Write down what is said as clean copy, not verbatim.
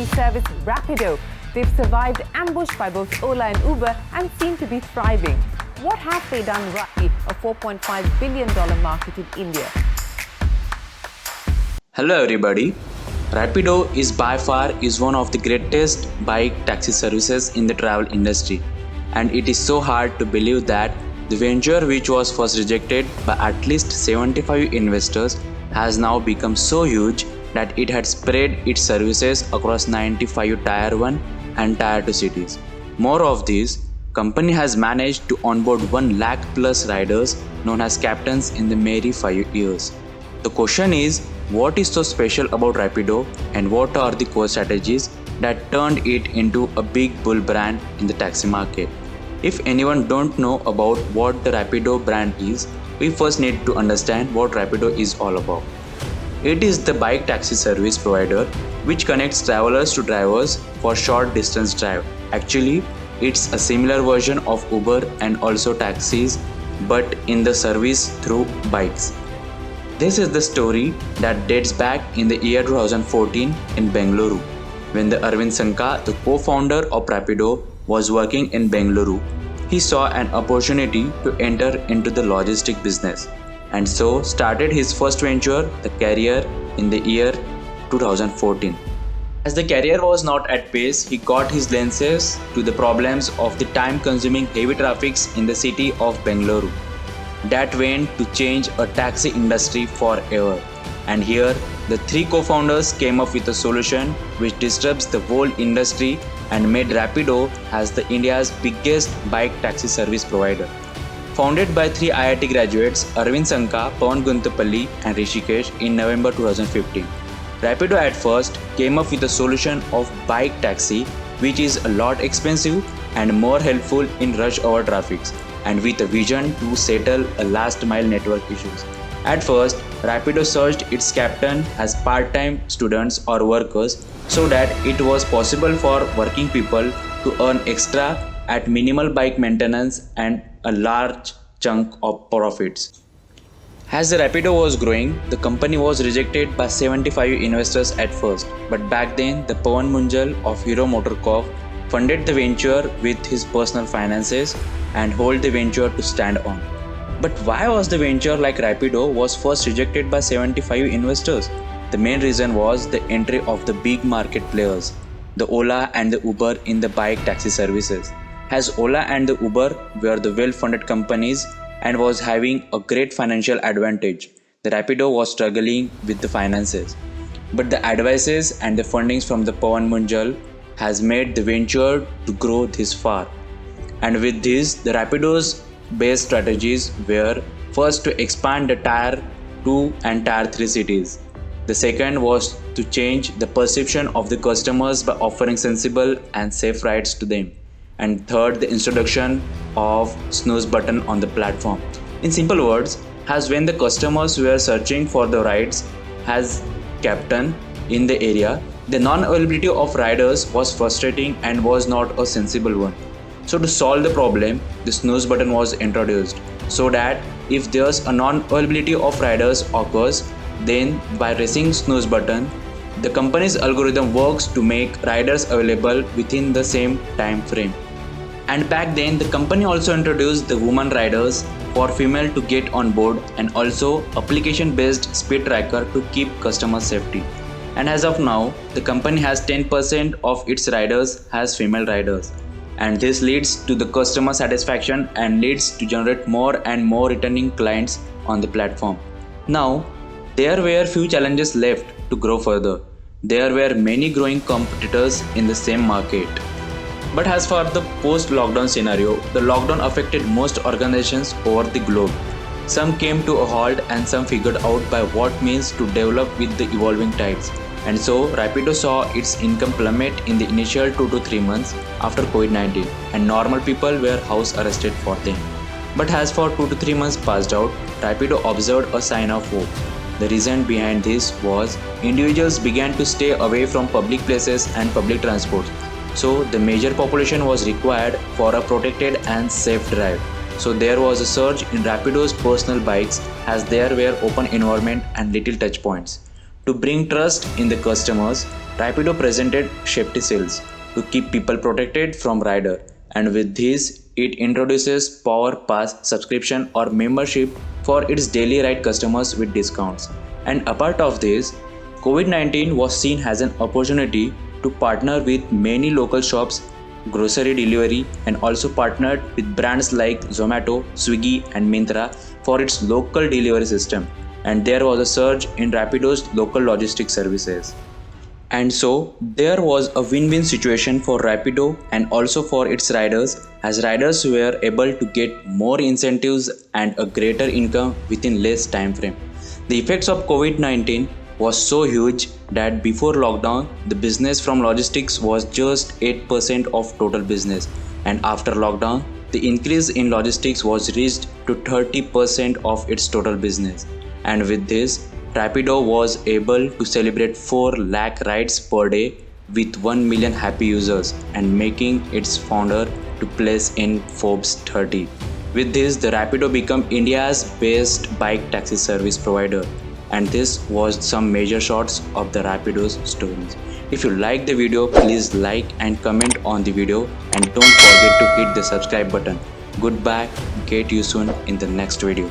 service Rapido. They've survived ambush by both Ola and Uber and seem to be thriving. What have they done right? A $4.5 billion market in India. Hello everybody. Rapido is by far one of the greatest bike taxi services in the travel industry, and it is so hard to believe that the venture, which was first rejected by at least 75 investors, has now become so huge that it had spread its services across 95 Tier 1 and Tier 2 cities. More of this, company has managed to onboard 1 lakh plus riders known as captains in the merry 5 years. The question is, what is so special about Rapido and what are the core strategies that turned it into a big bull brand in the taxi market? If anyone don't know about what the Rapido brand is, we first need to understand what Rapido is all about. It is the bike taxi service provider which connects travelers to drivers for short distance drive. Actually, it's a similar version of Uber and also taxis, but in the service through bikes. This is the story that dates back in the year 2014 in Bengaluru, when the Arvind Sanka, the co-founder of Rapido, was working in Bengaluru. He saw an opportunity to enter into the logistic business and so started his first venture, the carrier, in the year 2014. As the carrier was not at pace, he got his lenses to the problems of the time-consuming heavy traffics in the city of Bengaluru. That went to change a taxi industry forever. And here, the 3 co-founders came up with a solution which disrupts the whole industry and made Rapido as the India's biggest bike taxi service provider. Founded by 3 IIT graduates, Arvind Sanka, Pawan Guntupalli and Rishikesh in November 2015. Rapido at first came up with a solution of bike taxi which is a lot expensive and more helpful in rush hour traffics, and with a vision to settle a last mile network issues. At first, Rapido searched its captain as part-time students or workers so that it was possible for working people to earn extra at minimal bike maintenance and a large chunk of profits. As the Rapido was growing, the company was rejected by 75 investors at first, but back then the Pawan Munjal of Hero MotoCorp funded the venture with his personal finances and hold the venture to stand on. But why was the venture like Rapido was first rejected by 75 investors? The main reason was the entry of the big market players, the Ola and the Uber in the bike taxi services. As Ola and the Uber were the well-funded companies and was having a great financial advantage, the Rapido was struggling with the finances. But the advices and the fundings from the Pawan Munjal has made the venture to grow this far. And with this, the Rapido's base strategies were first to expand the Tier 2 and Tier 3 cities. The second was to change the perception of the customers by offering sensible and safe rides to them. And third, the introduction of snooze button on the platform. In simple words, as when the customers were searching for the rides as captain in the area, the non-availability of riders was frustrating and was not a sensible one. So to solve the problem, the snooze button was introduced so that if there's a non-availability of riders occurs, then by pressing snooze button, the company's algorithm works to make riders available within the same time frame. And back then, the company also introduced the woman riders for female to get on board and also application-based speed tracker to keep customer safety. And as of now, the company has 10% of its riders as female riders. And this leads to the customer satisfaction and leads to generate more and more returning clients on the platform. Now, there were few challenges left to grow further. There were many growing competitors in the same market. But as for the post-lockdown scenario, the lockdown affected most organizations over the globe. Some came to a halt and some figured out by what means to develop with the evolving tides. And so, Rapido saw its income plummet in the initial 2 to 3 months after COVID-19, and normal people were house arrested for them. But as for 2 to 3 months passed out, Rapido observed a sign of hope. The reason behind this was individuals began to stay away from public places and public transport. So the major population was required for a protected and safe drive. So there was a surge in Rapido's personal bikes as there were open environment and little touch points. To bring trust in the customers, Rapido presented safety seals to keep people protected from rider, and with this, it introduces Power Pass subscription or membership for its daily ride customers with discounts. And apart of this, COVID-19 was seen as an opportunity to partner with many local shops, grocery delivery, and also partnered with brands like Zomato, Swiggy, and Myntra for its local delivery system. And there was a surge in Rapido's local logistics services. And so there was a win-win situation for Rapido and also for its riders, as riders were able to get more incentives and a greater income within less time frame. The effects of COVID-19 was so huge that before lockdown, the business from logistics was just 8% of total business, and after lockdown, the increase in logistics was reached to 30% of its total business. And with this, Rapido was able to celebrate 4 lakh rides per day with 1 million happy users and making its founder to place in Forbes 30. With this, the Rapido became India's best bike taxi service provider. And this was some major shots of the Rapido's stories. If you like the video, please like and comment on the video, and don't forget to hit the subscribe button. Goodbye, get you soon in the next video.